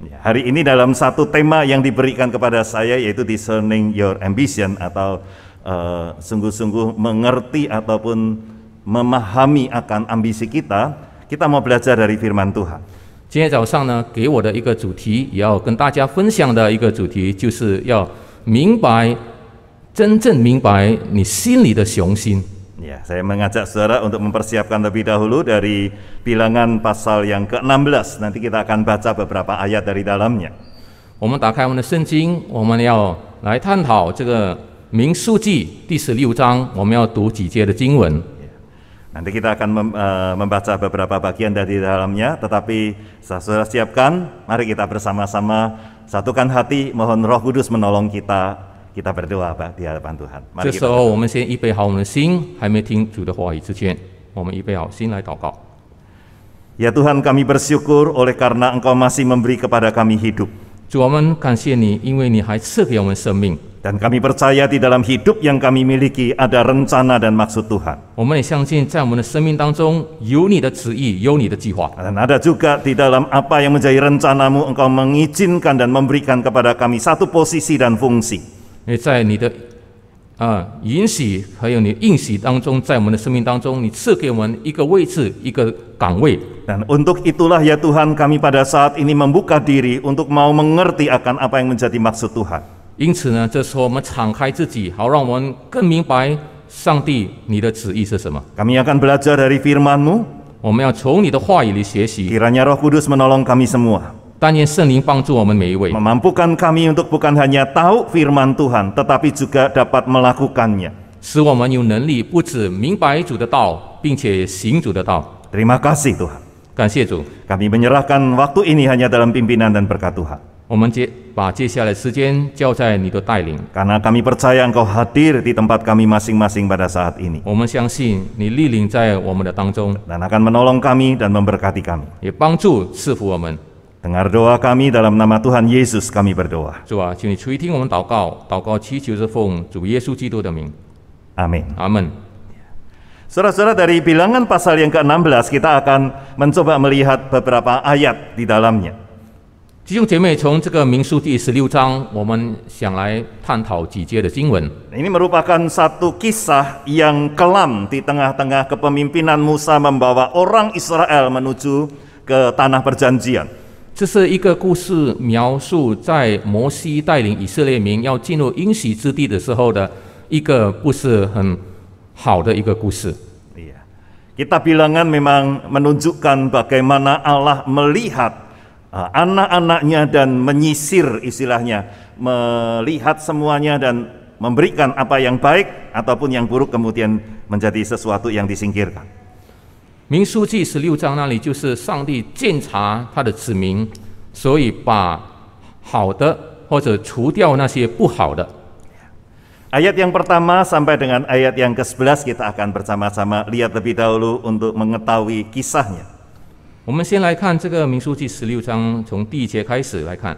Hari ini dalam satu tema yang diberikan kepada saya, yaitu discerning your ambition, atau sungguh-sungguh mengerti ataupun memahami akan ambisi kita. Kita mau belajar dari firman Tuhan. 今天早上呢，给我的一个主题，也要跟大家分享的一个主题，就是要明白，真正明白你心里的雄心。 Ya, saya mengajak saudara untuk mempersiapkan lebih dahulu dari Bilangan pasal yang ke-16. Nanti kita akan baca beberapa ayat dari dalamnya. 我们打开我们的圣经，我们要来探讨这个民数记第16章，我们要读几节的经文。 Nanti kita akan membaca beberapa bagian dari dalamnya, tetapi saudara siapkan, mari kita bersama-sama satukan hati, mohon Roh Kudus menolong kita. Kita berdoa di hadapan Tuhan. 这时候，我们先预备好我们的心，还没听主的话语之前，我们预备好心来祷告。 Ya Tuhan, kami bersyukur oleh karena Engkau masih memberi kepada kami hidup. 主，我们感谢你，因为你还赐给我们生命。 Dan kami percaya di dalam hidup yang kami miliki ada rencana dan maksud Tuhan. 我们也相信，在我们的生命当中有你的旨意，有你的计划。 Dan ada juga di dalam apa yang menjadi rencanamu, Engkau mengizinkan dan memberikan kepada kami satu posisi dan fungsi. 在你的允许还有你应许当中，在我们的生命当中，你赐给我们一个位置，一个岗位。 Dan untuk itulah ya Tuhan, kami pada saat ini membuka diri untuk mau mengerti akan apa yang menjadi maksud Tuhan. 因此呢，这时候我们敞开自己，好让我们更明白上帝你的旨意是什么。 Kami akan belajar dari firman-Mu. 我们要从你的话语里学习。 Kiranya Roh Kudus menolong kami semua. 但愿圣灵帮助我们每一位， Memampukan kami untuk bukan hanya tahu firman Tuhan, tetapi juga dapat melakukannya. 使我们有能力不止明白主的道，并且行主的道。 Terima kasih Tuhan. 感谢主， Kami menyerahkan waktu ini hanya dalam pimpinan dan berkat Tuhan. 我们把接下来时间交在你的带领。 Karena kami percaya Engkau hadir di tempat kami masing-masing pada saat ini. 我们相信你莅临在我们的当中， Dan akan menolong kami dan memberkati kami. 也帮助赐福我们。 Dengar doa kami dalam nama Tuhan Yesus kami berdoa. 主啊，请你垂听我们祷告，祷告祈求是奉主耶稣基督的名， Amin. 阿门。 Saudara-saudara, dari Bilangan pasal yang ke-16 kita akan mencoba melihat beberapa ayat di dalamnya. 弟兄姐妹，从这个民数第16章，我们想来探讨几节的经文。 Ini merupakan satu kisah yang kelam di tengah-tengah kepemimpinan Musa membawa orang Israel menuju ke tanah perjanjian. 这是一个故事，描述在摩西带领以色列民要进入应许之地的时候的一个不是很好的一个故事。 Iya. Kitab Bilangan memang menunjukkan bagaimana Allah melihat anak-anaknya dan menyisir, istilahnya, melihat semuanya dan memberikan apa yang baik ataupun yang buruk kemudian menjadi sesuatu yang disingkirkan. 民数记16章那里就是上帝鉴察他的子民，所以把好的或者除掉那些不好的。 Ayat yang pertama sampai dengan ayat yang ke-11 kita akan bersama-sama lihat lebih dahulu untuk mengetahui kisahnya. 我们先来看这个民数记16章，从第1节开始来看。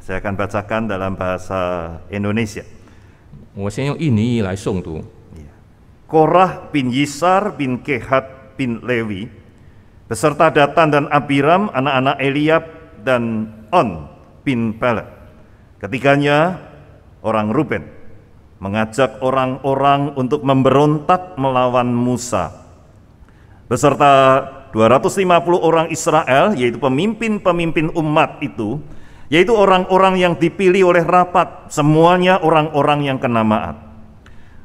Saya akan bacakan dalam bahasa Indonesia. 我先用印尼语来诵读。 Korah bin Yisar bin Kehat bin Lewi beserta Datan dan Abiram anak-anak Eliab dan On bin Pelet. Ketiganya orang Ruben mengajak orang-orang untuk memberontak melawan Musa. Beserta 250 orang Israel, yaitu pemimpin-pemimpin umat itu, yaitu orang-orang yang dipilih oleh rapat, semuanya orang-orang yang kenamaan.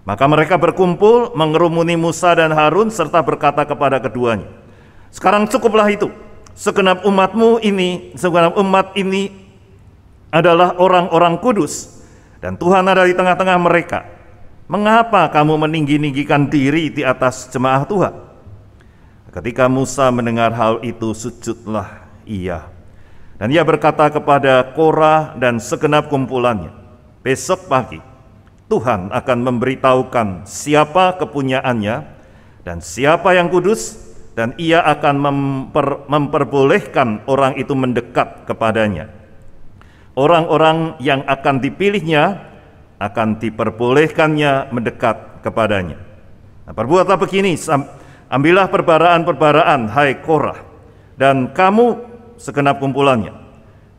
Maka mereka berkumpul mengerumuni Musa dan Harun serta berkata kepada keduanya, "Sekarang cukuplah itu. Segenap umat ini adalah orang-orang kudus dan Tuhan ada di tengah-tengah mereka. Mengapa kamu meninggi-ninggikan diri di atas jemaah Tuhan?" Ketika Musa mendengar hal itu, sujudlah ia. Dan ia berkata kepada Korah dan segenap kumpulannya, "Besok pagi Tuhan akan memberitahukan siapa kepunyaannya dan siapa yang kudus, dan ia akan memperbolehkan orang itu mendekat kepadanya. Orang-orang yang akan dipilihnya akan diperbolehkannya mendekat kepadanya. Nah, perbuatlah begini, ambillah perbaraan-perbaraan, hai Korah, dan kamu segenap kumpulannya.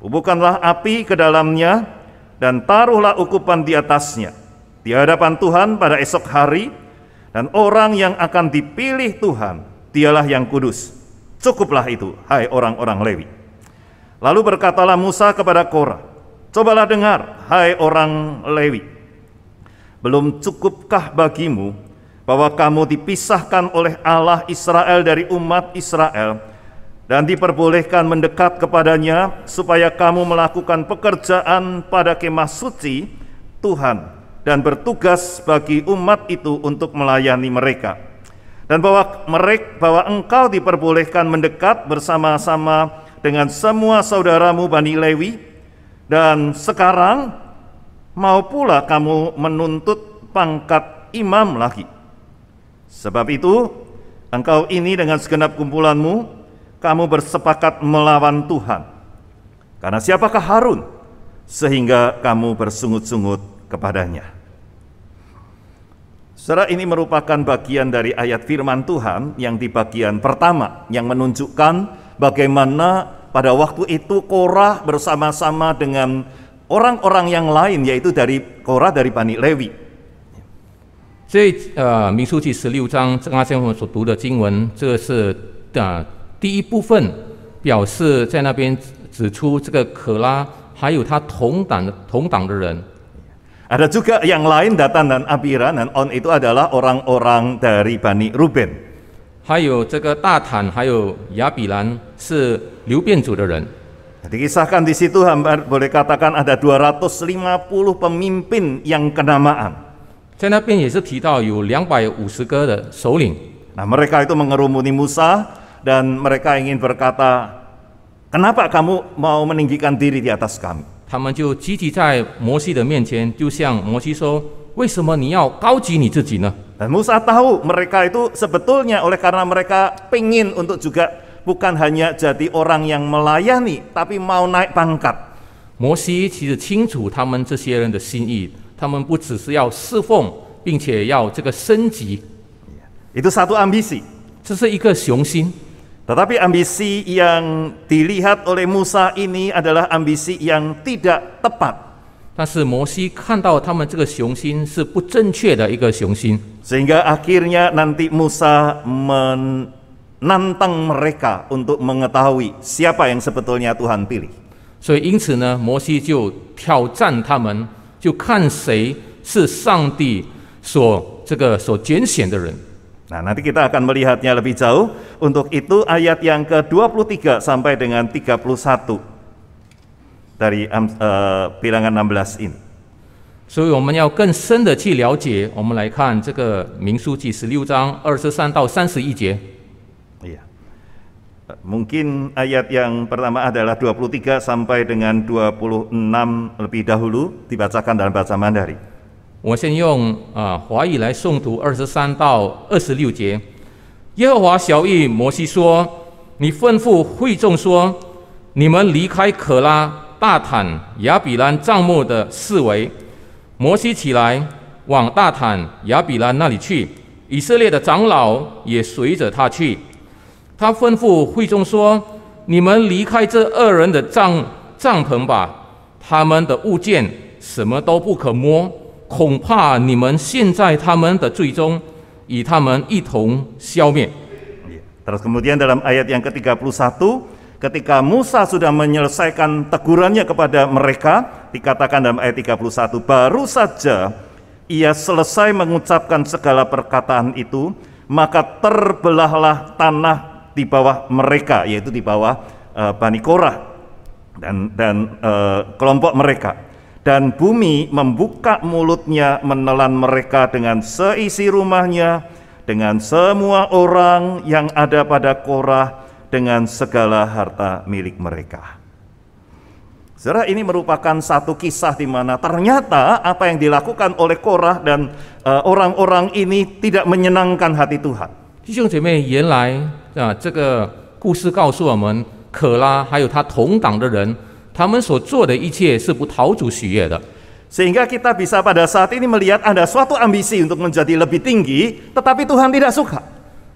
Hubungkanlah api ke dalamnya dan taruhlah ukupan di atasnya di hadapan Tuhan pada esok hari, dan orang yang akan dipilih Tuhan, dialah yang kudus. Cukuplah itu, hai orang-orang Lewi. Lalu berkatalah Musa kepada Korah, cobalah dengar, hai orang Lewi. Belum cukupkah bagimu bahwa kamu dipisahkan oleh Allah Israel dari umat Israel dan diperbolehkan mendekat kepadanya supaya kamu melakukan pekerjaan pada kemah suci Tuhan dan bertugas bagi umat itu untuk melayani mereka, dan bahwa engkau diperbolehkan mendekat bersama-sama dengan semua saudaramu Bani Lewi, dan sekarang mau pula kamu menuntut pangkat imam lagi. Sebab itu engkau ini dengan segenap kumpulanmu, kamu bersepakat melawan Tuhan. Karena siapakah Harun sehingga kamu bersungut-sungut kepadanya? Saudara, ini merupakan bagian dari ayat firman Tuhan yang di bagian pertama, yang menunjukkan bagaimana pada waktu itu Korah bersama-sama dengan orang-orang yang lain, yaitu dari Korah dari Bani Lewi. 所以民数记16章刚才我们所读的经文，这是第一部分，表示在那边指出这个可拉还有他同党的人。 Ada juga yang lain, Datan dan Abiram dan On itu adalah orang-orang dari Bani Ruben. 还有这个大坦，还有亚比兰是流变族的人。 Dikisahkan di situ, boleh katakan ada 250 pemimpin yang kenamaan. 在那边也是提到有250个的首领。 Nah, mereka itu mengerumuni Musa dan mereka ingin berkata, kenapa kamu mau meninggikan diri di atas kami? 他们就集集在摩西的面前，就向摩西说：“为什么你要高举你自己呢？” Dan Musa tahu mereka itu sebetulnya oleh karena mereka pingin untuk juga bukan hanya jadi orang yang melayani, tapi mau naik pangkat. 摩西其实清楚他们这些人的心意，他们不只是要侍奉，并且要这个升级。 Itu satu ambisi. 这是一个雄心。 Tetapi ambisi yang dilihat oleh Musa ini adalah ambisi yang tidak tepat. 但是摩西看到他们这个雄心是不正确的一个雄心， Sehingga akhirnya nanti Musa menantang mereka untuk mengetahui siapa yang sebetulnya Tuhan pilih. 所以因此呢，摩西就挑战他们，就看谁是上帝所拣选的人。 Nah, nanti kita akan melihatnya lebih jauh. Untuk itu ayat yang ke-23 sampai dengan 31 dari bilangan 16 ini. 所以我们要更深的去了解，我们来看这个民数记16章23到31节。 Iya. Mungkin ayat yang pertama adalah 23 sampai dengan 26 lebih dahulu dibacakan dalam bahasa Mandarin. 我先用华语来诵读23到26节。耶和华晓谕摩西说：“你吩咐会众说，你们离开可拉、大坦、亚比兰帐幕的四围。”摩西起来，往大坦、亚比兰那里去，以色列的长老也随着他去。他吩咐会众说：“你们离开这2人的帐篷吧，他们的物件什么都不可摸。 恐怕你们陷在他们的罪中，与他们一同消灭。 Terus kemudian dalam ayat yang ke-31, ketika Musa sudah menyelesaikan tegurannya kepada mereka, dikatakan dalam ayat 31, baru saja ia selesai mengucapkan segala perkataan itu, maka terbelahlah tanah di bawah mereka, yaitu di bawah Bani Korah dan kelompok mereka. Dan bumi membuka mulutnya menelan mereka dengan seisi rumahnya, dengan semua orang yang ada pada Korah, dengan segala harta milik mereka. Saudara, ini merupakan satu kisah di mana ternyata apa yang dilakukan oleh Korah dan orang-orang ini tidak menyenangkan hati Tuhan. 弟兄姐妹，原来这个故事告诉我们，可拉还有他同党的人。 他们所做的一切是不讨主喜悦的， Sehingga kita bisa pada saat ini melihat ada suatu ambisi untuk menjadi lebih tinggi, tetapi Tuhan tidak suka.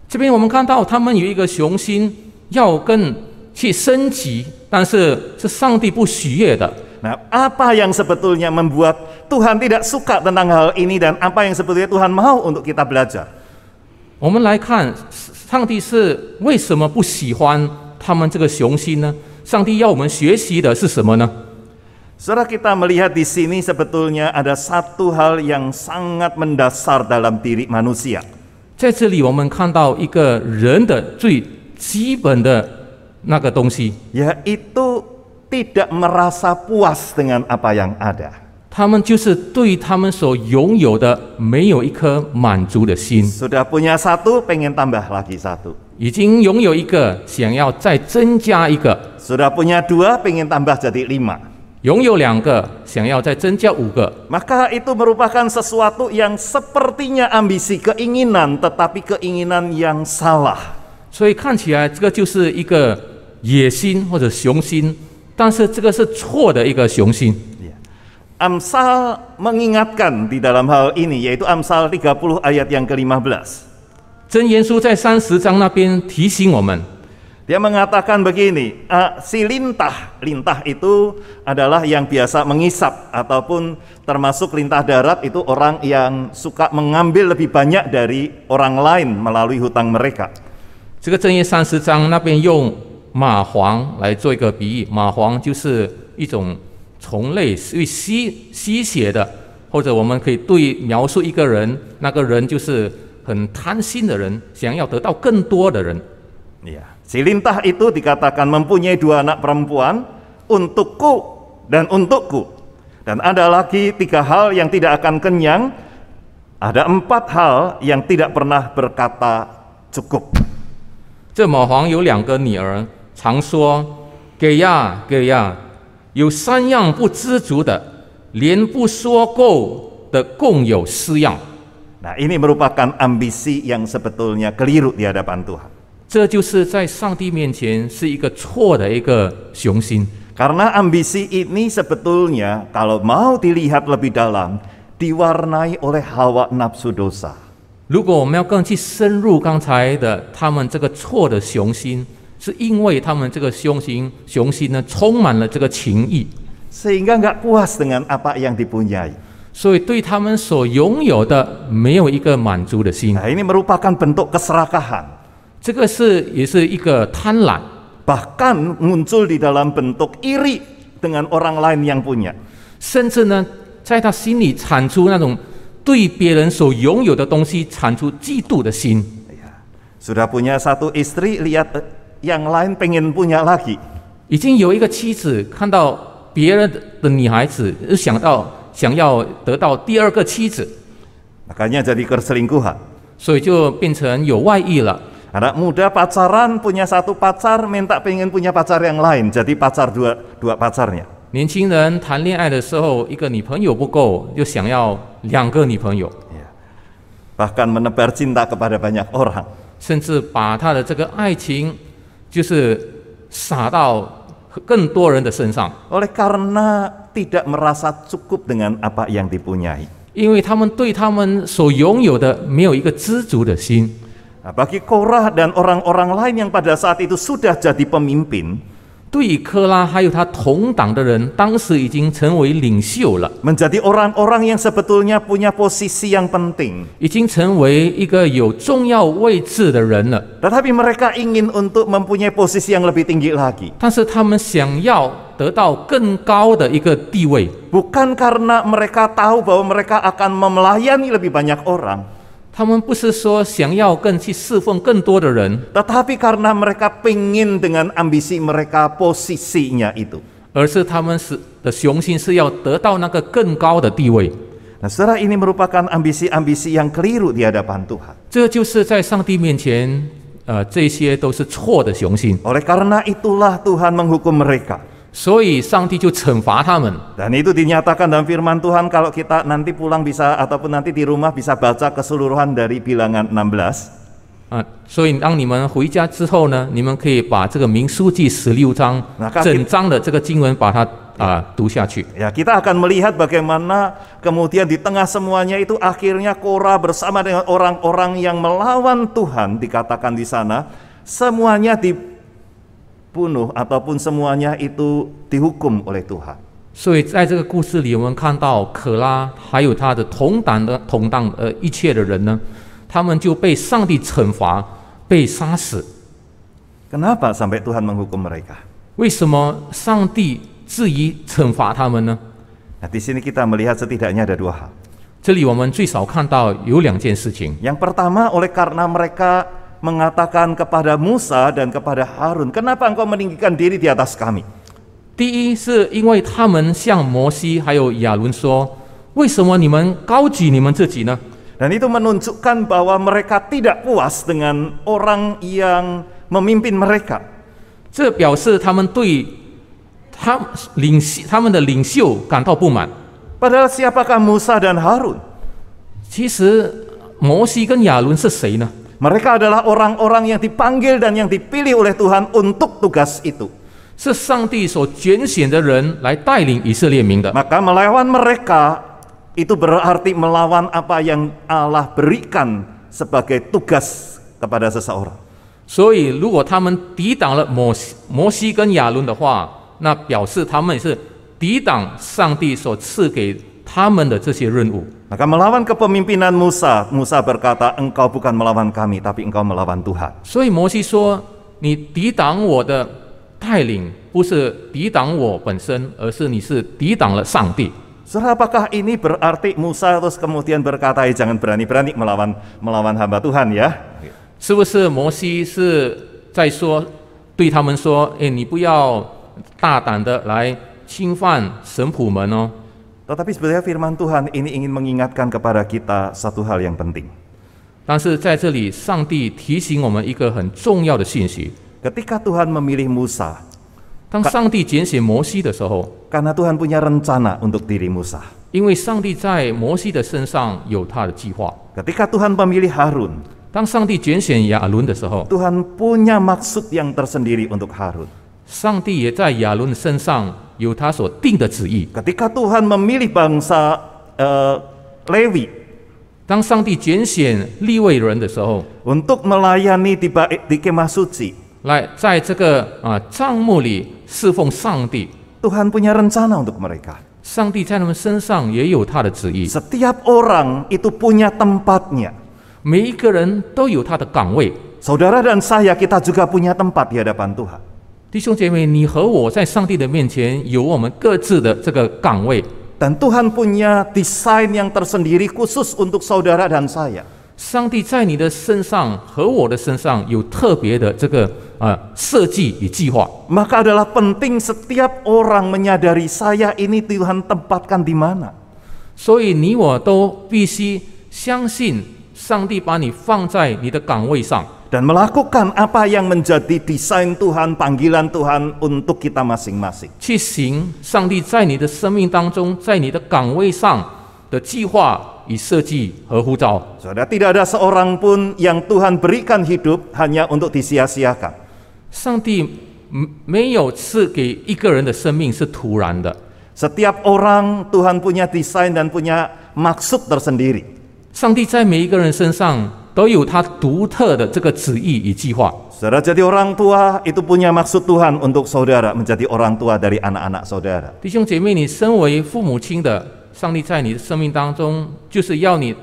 这边我们看到他们有一个雄心，要跟去升级，但是是上帝不喜悦的。 Nah, apa yang sebetulnya membuat Tuhan tidak suka tentang hal ini dan apa yang sebetulnya Tuhan mau untuk kita belajar? 我们来看，上帝是为什么不喜欢他们这个雄心呢？上帝要我们学习的是什么呢？ Saudara, kita melihat di sini sebetulnya ada satu hal yang sangat mendasar dalam diri manusia. 在这里，我们看到一个人的最基本的那个东西， Yaitu tidak merasa puas dengan apa yang ada. 他们就是对他们所拥有的没有一颗满足的心， Sudah punya satu, pengen tambah lagi satu. 已经拥有一个，想要再增加一个； Sudah punya dua, pengen tambah jadi 5. 拥有2个，想要再增加5个。 Maka itu merupakan sesuatu yang sepertinya ambisi keinginan, tetapi keinginan yang salah. 所以看起来这个就是一个野心或者雄心，但是这个是错的一个雄心。 Amsal mengingatkan di dalam hal ini, yaitu Amsal 30 ayat yang ke-15. 箴言书在30章那边提醒我们， Dia mengatakan begini, si lintah itu adalah yang biasa mengisap ataupun termasuk lintah darat itu orang yang suka mengambil lebih banyak dari orang lain melalui hutang mereka. 这个箴言30章那边用蚂蟥来做一个比喻，蚂蟥就是一种虫类，是吸血的，或者我们可以对描述一个人，那个人就是很贪心的人，想要得到更多的人。 Si lintah itu dikatakan mempunyai 2 anak perempuan, untukku dan untukku. Dan ada lagi 3 hal yang tidak akan kenyang, ada 4 hal yang tidak pernah berkata cukup. 这蚂蟥有2个女儿，常说给呀给呀，有3样不知足的，连不说够的共有4样。 Nah, ini merupakan ambisi yang sebetulnya keliru di hadapan Tuhan. 这就是在上帝面前是一个错的一个雄心。 Karena ambisi ini sebetulnya kalau mau dilihat lebih dalam diwarnai oleh hawa nafsu dosa. 如果我们要更去深入刚才的他们这个错的雄心，是因为他们这个雄心呢充满了这个情意， Sehingga nggak puas dengan apa yang dipunyai. 所以对他们所拥有的没有一个满足的心。 Nah, ini merupakan bentuk keserakahan. 这个也是一个贪婪， Bahkan muncul di dalam bentuk iri dengan orang lain yang punya. 甚至呢，在他心里产出那种对别人所拥有的东西产出嫉妒的心。 Sudah punya 1 istri, lihat yang lain pengen punya lagi. 已经有一个妻子，看到别人的女孩子，想要得到第2个妻子， Makanya jadi perselingkuhan. 所以就变成有外遇了。 Anak muda pacaran, punya 1 pacar, minta pengen punya pacar yang lain, jadi pacar dua pacarnya. 年轻人谈恋爱的时候，一个女朋友不够，就想要2个女朋友， Bahkan menebar cinta kepada banyak orang. 甚至把他的这个爱情就是撒到更多人的身上， Oleh karena tidak merasa cukup dengan apa yang dipunyai. 因为他们对他们所拥有的没有一个知足的心。 Nah, bagi Korah dan orang-orang lain yang pada saat itu sudah jadi pemimpin, 对于科拉还有他同党的人，当时已经成为领袖了， menjadi orang-orang yang sebetulnya punya posisi yang penting. 已经成为一个有重要位置的人了。 Tetapi mereka ingin untuk mempunyai posisi yang lebih tinggi lagi. 但是他们想要得到更高的一个地位， Bukan karena mereka tahu bahwa mereka akan melayani lebih banyak orang, 他们不是说想要去侍奉更多的人， tetapi karena mereka ingin dengan ambisi mereka posisinya itu. 而是他们的雄心是要得到那个更高的地位。 Nah, saudara, ini merupakan ambisi-ambisi yang keliru di hadapan Tuhan. 这就是在上帝面前，这些都是错的雄心。 Oleh karena itulah Tuhan menghukum mereka. 所以上帝就惩罚他们。 Dan itu dinyatakan dalam firman Tuhan, kalau kita nanti pulang bisa ataupun nanti di rumah bisa baca keseluruhan dari Bilangan 16. 所以当你们回家之后呢，你们可以把这个民数记16章整章的这个经文把它读下去。 Ya, kita akan melihat bagaimana kemudian di tengah semuanya itu akhirnya Korah bersama dengan orang-orang yang melawan Tuhan, dikatakan di sana semuanya dibunuh ataupun semuanya itu dihukum oleh Tuhan. 所以在这个故事里，我们看到可拉还有他的同党一切的人呢，他们就被上帝惩罚，被杀死。 Kenapa sampai Tuhan menghukum mereka? 为什么上帝至于惩罚他们呢？ Nah, di sini kita melihat setidaknya ada 2 hal. 这里我们最少看到有2件事情。 Yang pertama, karena mereka mengatakan kepada Musa dan kepada Harun, "Kenapa engkau meninggikan diri di atas kami?" 第一，是因为他们向摩西还有亚伦说：“为什么你们高举你们自己呢？” Dan itu menunjukkan bahwa mereka tidak puas dengan orang yang memimpin mereka. 这表示他们对他们的领袖感到不满。 Padahal siapakah Musa dan Harun? 其实摩西跟亚伦是谁呢？ Mereka adalah orang-orang yang dipanggil dan yang dipilih oleh Tuhan untuk tugas itu. 是上帝所拣选的人来带领以色列民的。 Maka melawan mereka itu berarti melawan apa yang Allah berikan sebagai tugas kepada seseorang. 所以，如果他们抵挡了摩西跟亚伦的话，那表示他们也是抵挡上帝所赐给他们的这些任务。 Maka melawan kepemimpinan Musa, Musa berkata, "Engkau bukan melawan kami, tapi engkau melawan Tuhan." 所以摩西说：“你抵挡我的带领，不是抵挡我本身，而是你是抵挡了上帝。” Saudara, apakah ini berarti Musa terus kemudian berkata, "Jangan berani-berani melawan hamba Tuhan ya"? 是不是摩西是在说对他们说：“你不要大胆的来侵犯神仆们哦。” Tetapi sebenarnya firman Tuhan ini ingin mengingatkan kepada kita satu hal yang penting. 但是在这里，上帝提醒我们一个很重要的信息： Ketika Tuhan memilih Musa, 当上帝拣选摩西的时候， karena Tuhan punya rencana untuk diri Musa. 因为上帝在摩西的身上有他的计划。 Ketika Tuhan memilih Harun, 当上帝拣选亚伦的时候， Tuhan punya maksud yang tersendiri untuk Harun. 上帝也在亚伦身上有他所定的旨意。 Ketika Tuhan memilih bangsa Lewi 当上帝拣选利未人的时候， untuk melayani di kemah suci, 来在这个帐幕里侍奉上帝， Tuhan punya rencana untuk mereka. 上帝在他们身上也有他的旨意。 Setiap orang itu punya tempatnya. 每一个人都有他的岗位。 Saudara dan saya, kita juga punya tempat di hadapan Tuhan. 弟兄姐妹，你和我在上帝的面前有我们各自的这个岗位， Dan Tuhan punya desain yang tersendiri khusus untuk saudara dan saya. 上帝在你的身上和我的身上有特别的这个设计与计划。 Maka adalah penting setiap orang menyadari saya ini Tuhan tempatkan di mana. 所以你我都必须相信上帝把你放在你的岗位上， Dan melakukan apa yang menjadi desain Tuhan, panggilan Tuhan untuk kita masing-masing. 去行上帝在你的生命当中，在你的岗位上的计划与设计和呼召。 Saudara, tidak ada seorang pun yang Tuhan berikan hidup hanya untuk disia-siakan. 上帝没有赐给一个人的生命是突然的， Setiap orang Tuhan punya desain dan punya maksud tersendiri. 上帝在每一个人身上都有他独特的这个旨意与计划。 Saudara, jadi orang tua itu punya maksud Tuhan untuk saudara menjadi orang tua dari anak-anak saudara. 弟兄姐妹，你身为父母亲的，上帝在你的生命当中，就是要你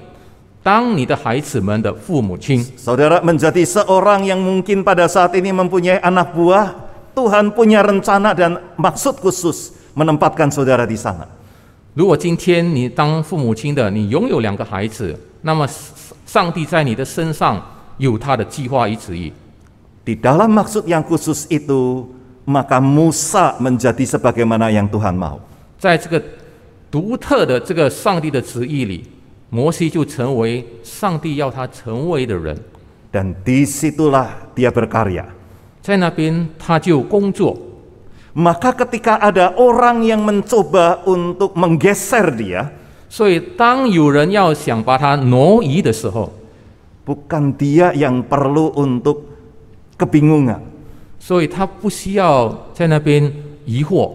当你的孩子们的父母亲。 Saudara menjadi seorang yang mungkin pada saat ini mempunyai anak buah, Tuhan punya rencana dan maksud khusus menempatkan saudara di sana. 如果今天你当父母亲的，你拥有2个孩子，那么上帝在你的身上有他的计划与旨意。 Di dalam maksud yang khusus itu, maka Musa menjadi sebagaimana yang Tuhan mau. 在这个独特的这个上帝的旨意里，摩西就成为上帝要他成为的人， Dan disitulah dia berkarya. 在那边他就工作。 Maka ketika ada orang yang mencoba untuk menggeser dia, 所以当有人要想把他挪移的时候， bukan dia yang perlu untuk kebingungan. 所以他不需要在那边疑惑，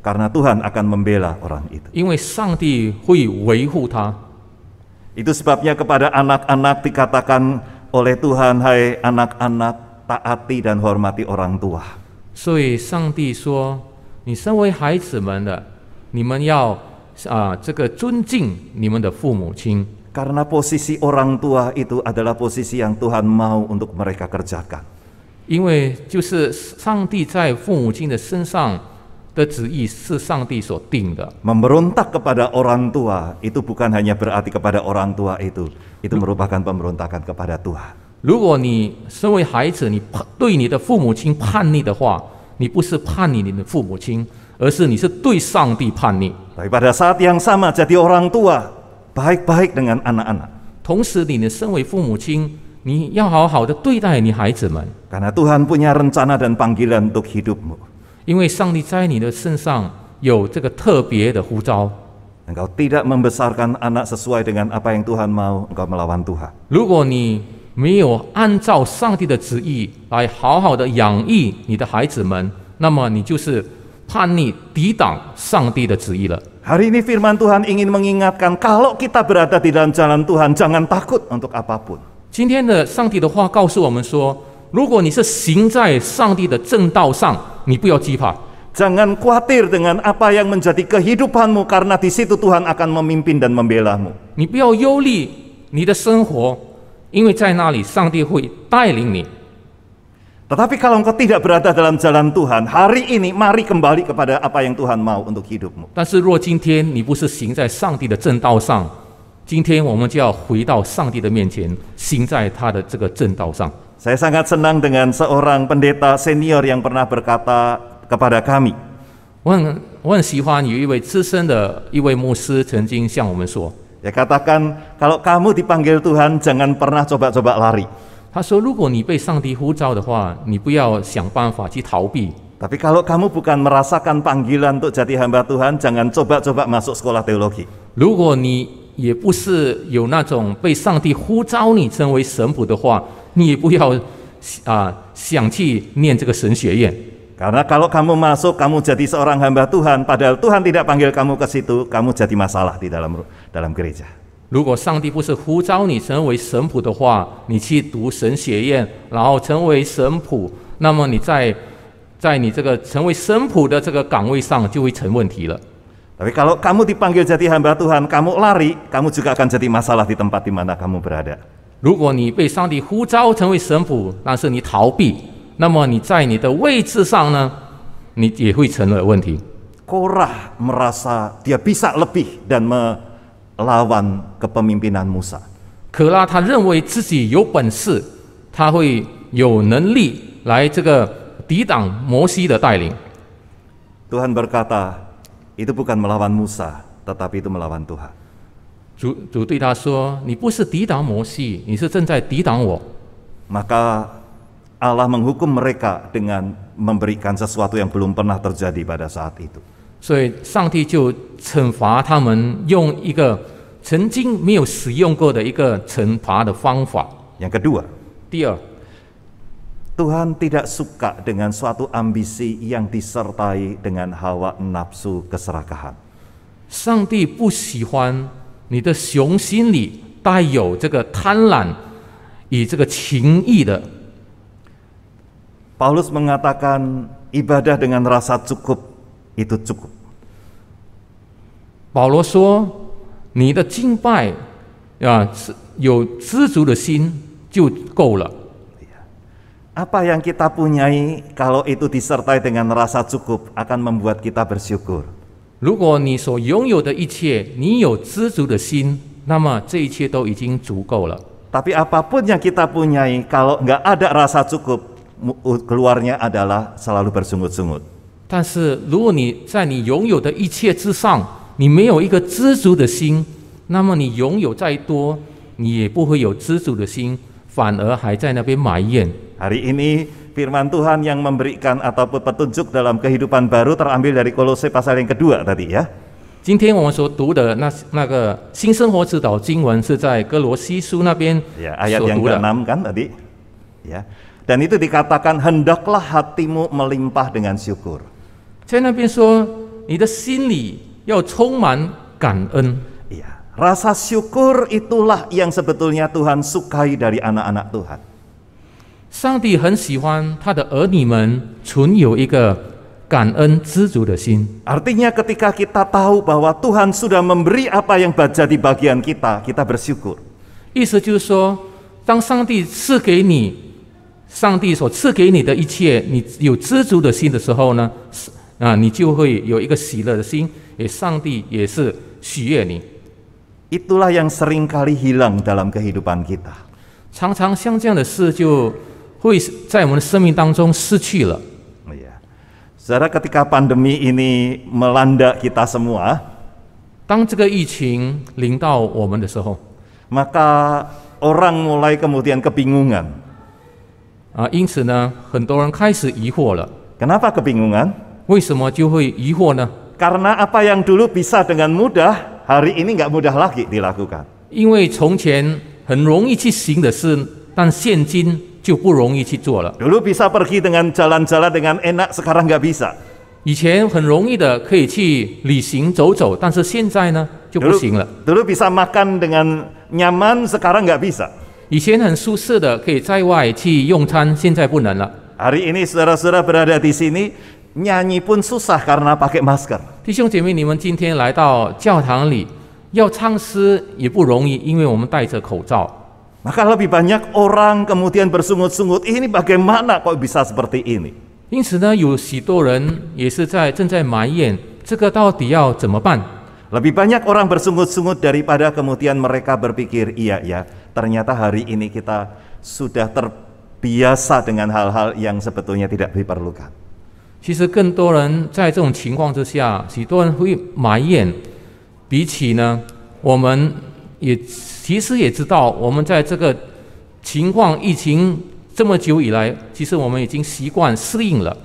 Karena Tuhan akan membela orang itu. 因为上帝会维护他。 Itu sebabnya kepada anak-anak dikatakan oleh Tuhan, "Hai anak-anak, taati dan hormati orang tua." 所以上帝说，你身为孩子们的，你们要这个尊敬你们的父母亲。 Karena posisi orang tua itu adalah posisi yang Tuhan mau untuk mereka kerjakan. 因为就是上帝在父母亲的身上的旨意是上帝所定的。 Memberontak kepada orang tua itu bukan hanya berarti kepada orang tua itu merupakan pemberontakan kepada Tuhan. 如果你身为孩子，你对你的父母亲叛逆的话，你不是叛逆你的父母亲，而是你是对上帝叛逆。 Tapi pada saat yang sama jadi orang tua, baik-baik dengan anak-anak. 同时，你身为父母亲，你要好好的对待你孩子们， Karena Tuhan punya rencana dan panggilan untuk hidupmu. 因为上帝在你的身上有这个特别的呼召。 Engkau tidak membesarkan anak sesuai dengan apa yang Tuhan mau, engkau melawan Tuhan. 如果你没有按照上帝的旨意来好好的养育你的孩子们，那么你就是叛逆、抵挡上帝的旨意了。 Hari ini firman Tuhan ingin mengingatkan, kalau kita berada di dalam jalan Tuhan, jangan takut untuk apapun. 今天的上帝的话告诉我们说，如果你是行在上帝的正道上，你不要惧怕。 Jangan khawatir dengan apa yang menjadi kehidupanmu, karena di situ Tuhan akan memimpin dan membelamu. 你不要忧虑你的生活，因为在那里上帝会带领你。 Tetapi kalau engkau tidak berada dalam jalan Tuhan, hari ini mari kembali kepada apa yang Tuhan mau untuk hidupmu. 但是若今天你不是行在上帝的正道上，今天我们就要回到上帝的面前，行在他的这个正道上。 Saya sangat senang dengan seorang pendeta senior yang pernah berkata kepada kami, 我很喜欢有一位资深的一位牧师曾经向我们说， dia katakan, kalau kamu dipanggil Tuhan, jangan pernah coba-coba lari. 他说，如果你被上帝呼召的话，你不要想办法去逃避。 Tapi kalau kamu bukan merasakan panggilan untuk jadi hamba Tuhan, jangan coba-coba masuk sekolah teologi. 如果你也不是有那种被上帝呼召你成为神父的话，你也不要想去念这个神学院。 Karena kalau kamu masuk, kamu jadi seorang hamba Tuhan, padahal Tuhan tidak panggil kamu ke situ, kamu jadi masalah di dalam gereja. 如果上帝不是呼召你成为神父的话，你去读神学院，然后成为神父，那么你在你这个成为神父的这个岗位上就会成问题了。 Tapi kalau kamu dipanggil jadi hamba Tuhan, kamu lari, kamu juga akan jadi masalah di tempat di mana kamu berada. 如果你被上帝呼召成为神父，但是你逃避，那么你在你的位置上呢，你也会成了问题。 Korah merasa dia bisa lebih dan melawan kepemimpinan Musa. 可拉他认为自己有本事，他会有能力来这个抵挡摩西的带领。 Tuhan berkata, itu bukan melawan Musa, tetapi itu melawan Tuhan. 主对他说：“你不是抵挡摩西，你是正在抵挡我。” Maka Allah menghukum mereka dengan memberikan sesuatu yang belum pernah terjadi pada saat itu. 所以上帝就惩罚他们，用一个曾经没有使用过的一个惩罚的方法。 Yang kedua, 第二， Tuhan tidak suka dengan suatu ambisi yang disertai dengan hawa nafsu keserakahan. 上帝不喜欢你的雄心里带有这个贪婪与这个情意的。 Paulus mengatakan ibadah dengan rasa cukup itu cukup. 保罗说：“你的敬拜有知足的心就够了。” Apa yang kita punyai kalau itu disertai dengan rasa cukup akan membuat kita bersyukur. 如果你所拥有的一切，你有知足的心，那么这一切都已经足够了。 Tapi apapun yang kita punyai, kalau nggak ada rasa cukup, keluarnya adalah selalu bersungut-sungut. 但是如果你在你拥有的一切之上，你没有一个知足的心，那么你拥有再多，你也不会有知足的心，反而还在那边埋怨。 Hari ini firman Tuhan yang memberikan ataupun petunjuk dalam kehidupan baru terambil dari Kolose pasal yang kedua tadi ya. 今天我们所读的那个新生活指导经文是在哥罗西书那边 Ya, ayat 所 yang 读的。 ke-6 kan tadi. Ya. Dan itu dikatakan hendaklah hatimu melimpah dengan syukur. 在那边说，你的心里要充满感恩。 Iya, rasa syukur itulah yang sebetulnya Tuhan sukai dari anak-anak Tuhan. 上帝很喜欢他的儿女们存有一个感恩知足的心。 Artinya ketika kita tahu bahwa Tuhan sudah memberi apa yang jadi bagian kita, kita bersyukur. 意思就是说，当上帝赐给你，上帝所赐给你的一切，你有知足的心的时候呢，你就会有一个喜乐的心，上帝也是喜悦你。 Itulah yang seringkali hilang dalam kehidupan kita. 常常像这样的事就会在我们的生命当中失去了。 Saudara, ketika pandemi ini melanda kita semua, 当这个疫情临到我们的时候， maka orang mulai kemudian kebingungan. 因此呢，很多人开始疑惑了。 Kenapa kebingungan? 为什么就会疑惑呢？ Karena apa yang dulu bisa dengan mudah, hari ini nggak mudah lagi dilakukan. 因为从前很容易去行的事，但现今就不容易去做了。 Dulu bisa pergi dengan jalan-jalan dengan enak, sekarang nggak bisa. 以前很容易的可以去旅行走走，但是现在呢就不行了。 Dulu bisa makan dengan nyaman, sekarang nggak bisa. 以前很舒适的可以在外去用餐，现在不能了。 Hari ini saudara-saudara berada di sini, nyanyi pun susah karena pakai masker. 弟兄姐妹，你们今天来到教堂里，要唱诗也不容易，因为我们戴着口罩。 Maka lebih banyak orang kemudian bersungut-sungut, ini bagaimana kok bisa seperti ini? 因此呢，有许多人也是正在埋怨，这个到底要怎么办？ Lebih banyak orang bersungut-sungut daripada kemudian mereka berpikir, iya ya, ternyata hari ini kita sudah terbiasa dengan hal-hal yang sebetulnya tidak diperlukan. 其实更多人在这种情况之下，许多人会埋怨，比起呢，我们也其实也知道，我们在这个情况疫情这么久以来，其实我们已经习惯适应了。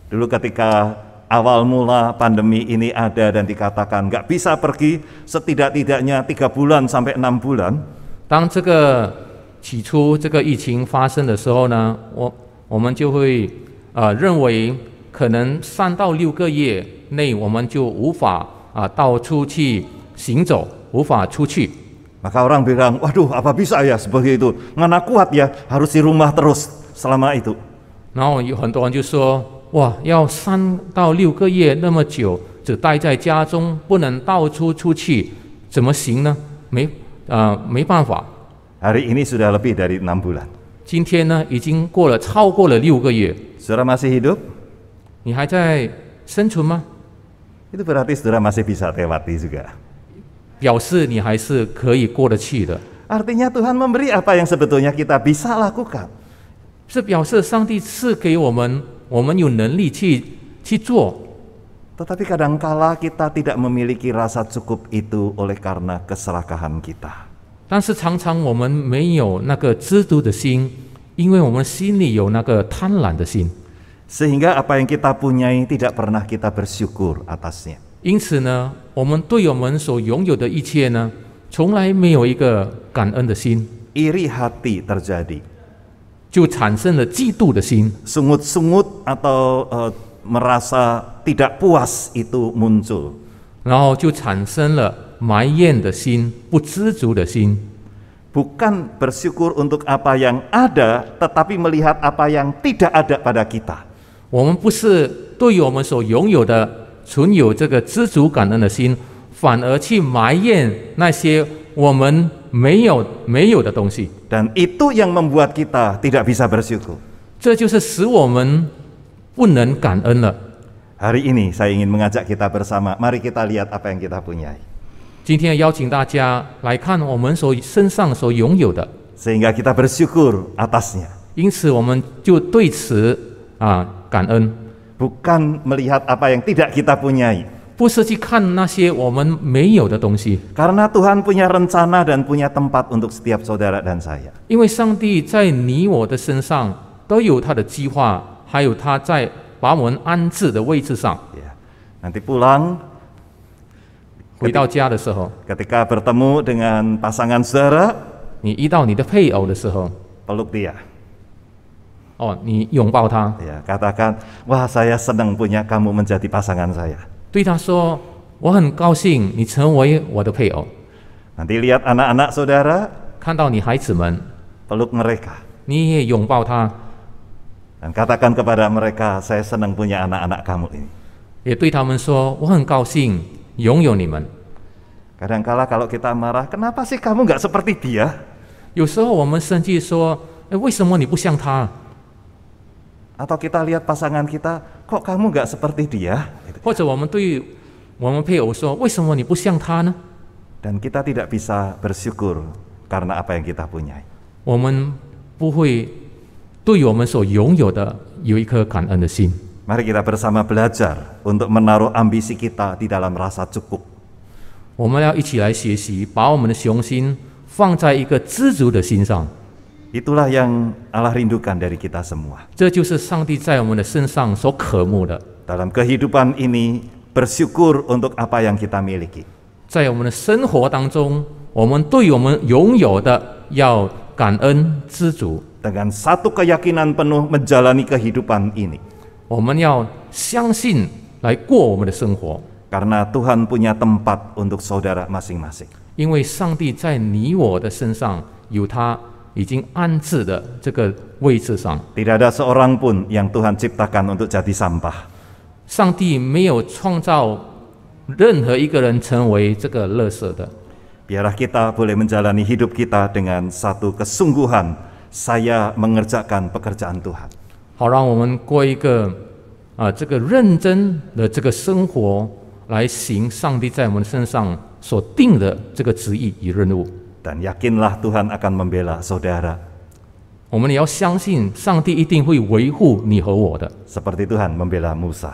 Dulu ketika awal mula pandemi ini ada dan dikatakan nggak bisa pergi setidak-tidaknya 3 bulan sampai 6 bulan. 当这个起初这个疫情发生的时候呢，我们就会认为可能3到6个月内我们就无法到处去行走，无法出去。 Maka orang bilang, waduh apa bisa ya seperti itu? Mana kuat ya, harus di rumah terus selama itu. 然后有很多人就说，哇，要3到6个月那么久，只待在家中，不能到处出去，怎么行呢？没办法。 Hari ini sudah lebih dari 6 bulan. 今天呢，已经超过了6个月， Saudara masih hidup? 你还在生存吗？ Itu berarti saudara masih bisa lewati juga. 表示你还是可以过得去的。 Artinya Tuhan memberi apa yang sebetulnya kita bisa lakukan. 这表示上帝赐给我们，我们有能力去做。 Tetapi kadangkala kita tidak memiliki rasa cukup itu oleh karena keserakahan kita. 但是常常我们没有那个知足的心，因为我们心里有那个贪婪的心。 Sehingga apa yang kita punyai tidak pernah kita bersyukur atasnya. 因此呢，我们对我们所拥有的一切呢，从来没有一个感恩的心， Iri hati terjadi. 就产生了嫉妒的心。 Sungut-sungut atau merasa tidak puas itu muncul. 然后就产生了埋怨的心、不知足的心。 Bukan bersyukur untuk apa yang ada, tetapi melihat apa yang tidak ada pada kita. 我们不是对于我们所拥有的存有这个知足感恩的心，反而去埋怨那些我们没有的东西。 Dan itu yang membuat kita tidak bisa bersyukur. 这就是使我们不能感恩了。 Hari ini saya ingin mengajak kita bersama, mari kita lihat apa yang kita punyai. 今天邀请大家来看我们身上所拥有的， Sehingga kita bersyukur atasnya. 因此我们就对此感恩， Bukan melihat apa yang tidak kita punyai. 不是去看那些我们没有的东西。 Karena Tuhan punya rencana dan punya tempat untuk setiap saudara dan saya. 因为上帝在你我的身上都有他的计划，还有他在把我们安置的位置上。 Ya. Nanti pulang, 回到家的时候， ketika bertemu dengan pasangan saudara, 你遇到你的配偶的时候， peluk dia. 你拥抱他， Ya, katakan, wah saya senang punya kamu menjadi pasangan saya. 对他说：“我很高兴你成为我的配偶。” Nanti lihat anak-anak saudara, 看到你孩子们， peluk mereka. 你也拥抱他， Dan katakan kepada mereka, saya senang punya anak-anak kamu ini. 也对他们说：“我很高兴拥有你们。” Kadangkala kalau kita marah, kenapa sih kamu nggak seperti dia? 有时候我们生气说：“为什么你不像他？” Atau kita lihat pasangan kita, kok kamu nggak seperti dia? 或者我们对我们配偶说：“为什么你不像他呢？” Dan kita tidak bisa bersyukur karena apa yang kita punyai. 我们不会对我们所拥有的有一颗感恩的心。 Mari kita bersama belajar untuk menaruh ambisi kita di dalam rasa cukup. 我们要一起来学习，把我们的雄心放在一个知足的心上。 Itulah yang Allah rindukan dari kita semua. 这就是上帝在我们的身上所渴慕的。 Dalam kehidupan ini, bersyukur untuk apa yang kita miliki. 在我们的生活当中，我们对我们拥有的要感恩知足。 Dengan satu keyakinan penuh menjalani kehidupan ini. 我们要相信来过我们的生活， Karena Tuhan punya tempat untuk saudara masing-masing. 因为上帝在你我的身上有他已经安置的这个位置上。 Tidak ada seorang pun yang Tuhan ciptakan untuk jadi sampah. 上帝没有创造任何一个人成为这个垃圾的。 Biarlah kita boleh menjalani hidup kita dengan satu kesungguhan, saya mengerjakan pekerjaan Tuhan. 好，让我们过一个这个认真的这个生活，来行上帝在我们身上所定的这个旨意与任务。 Dan yakinlah Tuhan akan membela saudara. 我们也要相信，上帝一定会维护你和我的， Seperti Tuhan membela Musa.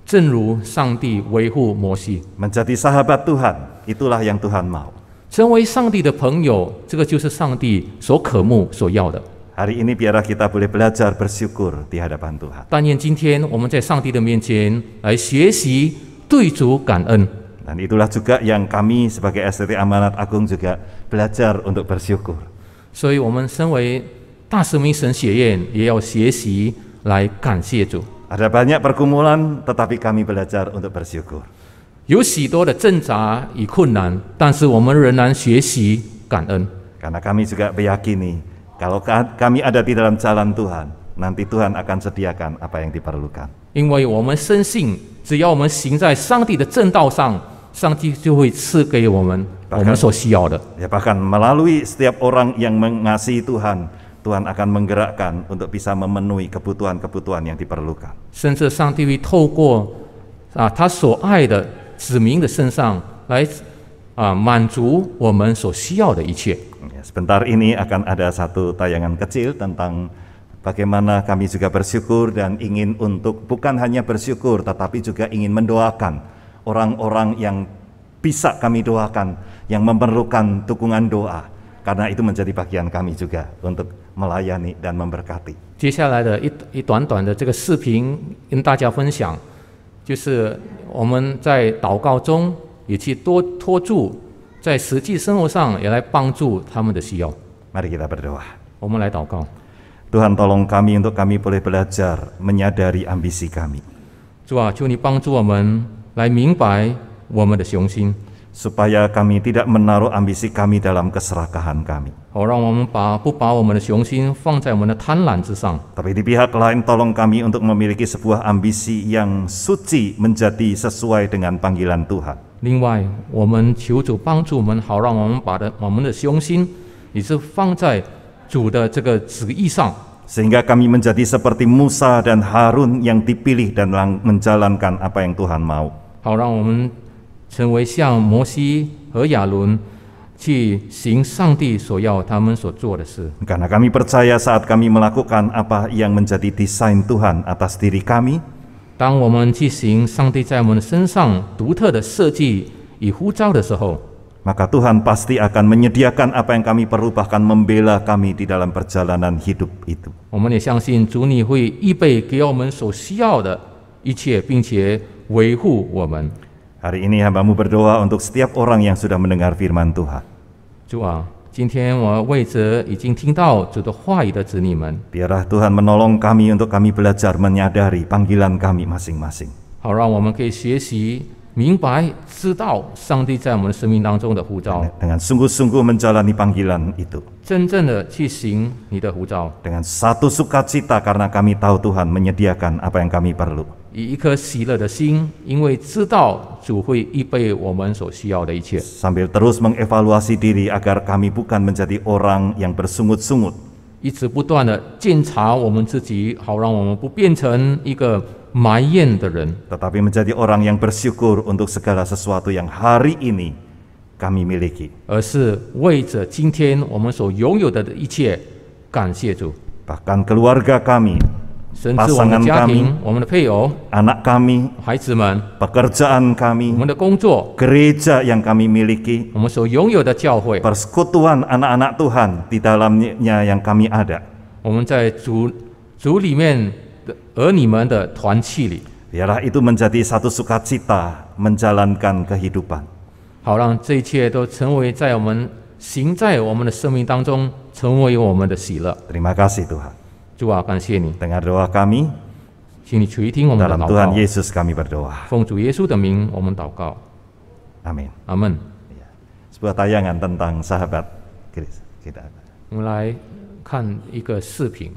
正如上帝维护摩西。 Menjadi sahabat Tuhan, itulah yang Tuhan mau. 成为上帝的朋友，这个就是上帝所渴慕、所要的。 Hari ini biarlah kita boleh belajar bersyukur di hadapan Tuhan. 但愿今天我们在上帝的面前来学习对主感恩。 Dan itulah juga yang kami sebagai STT Amanat Agung juga belajar untuk bersyukur. 所以，我们身为大使命神学院，也要学习来感谢主。 Ada banyak pergumulan, tetapi kami belajar untuk bersyukur. 有许多的挣扎与困难，但是我们仍然学习感恩， Karena kami juga meyakini, kalau kami ada di dalam jalan Tuhan, nanti Tuhan akan sediakan apa yang diperlukan. 因为我们深信，只要我们行在上帝的正道上，上帝就会赐给我们我们所需要的。 Ya bahkan melalui setiap orang yang mengasihi Tuhan, Tuhan akan menggerakkan untuk bisa memenuhi kebutuhan-kebutuhan yang diperlukan. 甚至上帝会透过他所爱的子民的身上来满足我们所需要的一切。 Ya, sebentar ini akan ada satu tayangan kecil tentang bagaimana kami juga bersyukur dan ingin untuk bukan hanya bersyukur tetapi juga ingin mendoakan orang-orang yang bisa kami doakan, yang memerlukan dukungan doa. Karena itu menjadi bagian kami juga untuk melayani dan memberkati. 接下来的一短短的这个视频跟大家分享，就是我们在祷告中也去多托住，在实际生活上也来帮助他们的需要。 Mari kita berdoa. 我们来祷告， Tuhan tolong kami untuk kami boleh belajar menyadari ambisi kami. 主啊，求你帮助我们来明白我们的雄心， Supaya kami tidak menaruh ambisi kami dalam keserakahan kami. 好让我们不把我们的雄心放在我们的贪婪之上， Tapi di pihak lain tolong kami untuk memiliki sebuah ambisi yang suci menjadi sesuai dengan panggilan Tuhan. 另外，我们求主帮助我们，好让我们把我们的雄心也是放在主的这个旨意上， Sehingga kami menjadi seperti Musa dan Harun yang dipilih dan menjalankan apa yang Tuhan mau. 好让我们成为像摩西和亚伦去行上帝所要他们所做的事。 Karena kami percaya saat kami melakukan apa yang menjadi desain Tuhan atas diri kami, 当我们去行上帝在我们身上独特的设计与呼召的时候， maka Tuhan pasti akan menyediakan apa yang kami perlu, bahkan membela kami di dalam perjalanan hidup itu. 我们也相信主你会预备给我们所需要的一切，并且维护我们。 Hari ini hamba-Mu berdoa untuk setiap orang yang sudah mendengar firman Tuhan. 主啊，今天我为着已经听到主的话语的子女们， Biarlah Tuhan menolong kami untuk kami belajar menyadari panggilan kami masing-masing. 好让我们可以学习明白知道上帝在我们的生命当中的呼召， dengan sungguh-sungguh menjalani panggilan itu. 真正的去行你的呼召， Dengan satu sukacita karena kami tahu Tuhan menyediakan apa yang kami perlu. 以一颗喜乐的心，因为知道主会预备我们所需要的一切， Sambil terus mengevaluasi diri agar kami bukan menjadi orang yang bersungut-sungut, 一直不断的检查我们自己，好让我们不变成一个埋怨的人， tetapi menjadi orang yang bersyukur untuk segala sesuatu yang hari ini kami miliki. 而是为着今天我们所拥有的一切感谢主， Bahkan keluarga kami, 甚至我们的家庭、我们的配偶、 anak kami, 孩子们、 pekerjaan 我 kami, 们的工作、 gereja yang kami miliki, 我们所拥有的教会， persekutuan anak-anak Tuhan di dalamnya yang kami ada. 我们在主里面的儿女们的团契里， Biarlah itu menjadi satu sukacita menjalankan kehidupan. 好让这一切都成为在我们行在我们的生命当中，成为我们的喜乐。 Terima kasih Tuhan. 主啊，感谢你， Dengar doa kami, 请你垂听我们的 dalam 祷 Tuhan 告。 Yesus kami berdoa. 奉主耶稣的名，我们祷告， Amin. 阿门。 Sebuah tayangan tentang sahabat Kris. Kita 我们来看一个视频。